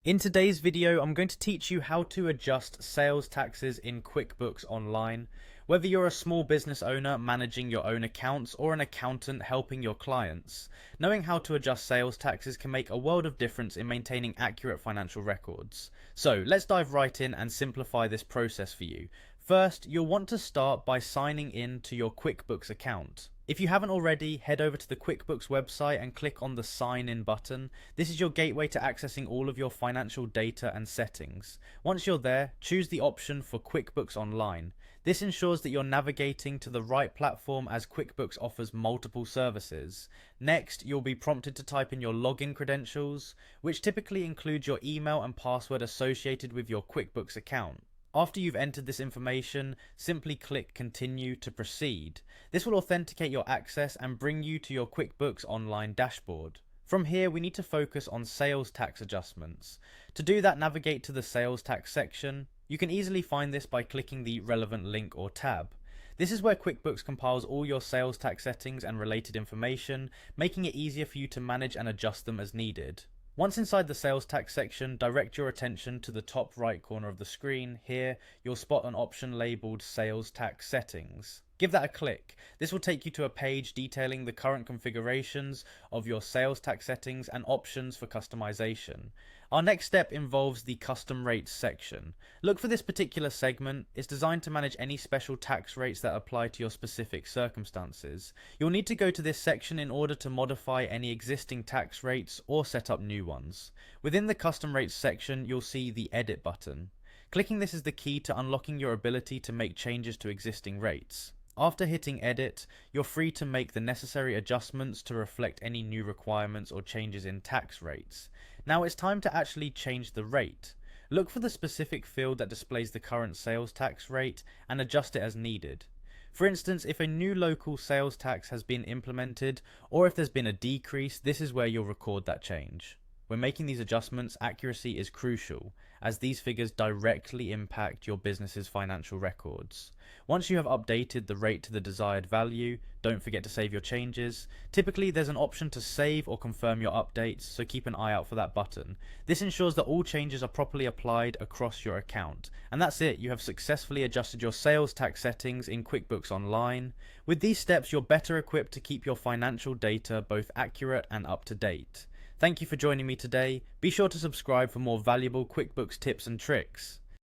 In today's video, I'm going to teach you how to adjust sales taxes in QuickBooks Online. Whether you're a small business owner managing your own accounts or an accountant helping your clients, knowing how to adjust sales taxes can make a world of difference in maintaining accurate financial records. So let's dive right in and simplify this process for you. First, you'll want to start by signing in to your QuickBooks account. If you haven't already, head over to the QuickBooks website and click on the Sign In button. This is your gateway to accessing all of your financial data and settings. Once you're there, choose the option for QuickBooks Online. This ensures that you're navigating to the right platform as QuickBooks offers multiple services. Next, you'll be prompted to type in your login credentials, which typically include your email and password associated with your QuickBooks account. After you've entered this information, simply click Continue to proceed. This will authenticate your access and bring you to your QuickBooks Online dashboard. From here, we need to focus on sales tax adjustments. To do that, navigate to the sales tax section. You can easily find this by clicking the relevant link or tab. This is where QuickBooks compiles all your sales tax settings and related information, making it easier for you to manage and adjust them as needed. Once inside the sales tax section, direct your attention to the top right corner of the screen. Here, you'll spot an option labeled Sales Tax Settings. Give that a click. This will take you to a page detailing the current configurations of your sales tax settings and options for customization. Our next step involves the Custom Rates section. Look for this particular segment. It's designed to manage any special tax rates that apply to your specific circumstances. You'll need to go to this section in order to modify any existing tax rates or set up new ones. Within the Custom Rates section, you'll see the Edit button. Clicking this is the key to unlocking your ability to make changes to existing rates. After hitting Edit, you're free to make the necessary adjustments to reflect any new requirements or changes in tax rates. Now it's time to actually change the rate. Look for the specific field that displays the current sales tax rate and adjust it as needed. For instance, if a new local sales tax has been implemented or if there's been a decrease, this is where you'll record that change. When making these adjustments, accuracy is crucial, as these figures directly impact your business's financial records. Once you have updated the rate to the desired value, don't forget to save your changes. Typically, there's an option to save or confirm your updates, so keep an eye out for that button. This ensures that all changes are properly applied across your account. And that's it, you have successfully adjusted your sales tax settings in QuickBooks Online. With these steps, you're better equipped to keep your financial data both accurate and up to date. Thank you for joining me today. Be sure to subscribe for more valuable QuickBooks tips and tricks.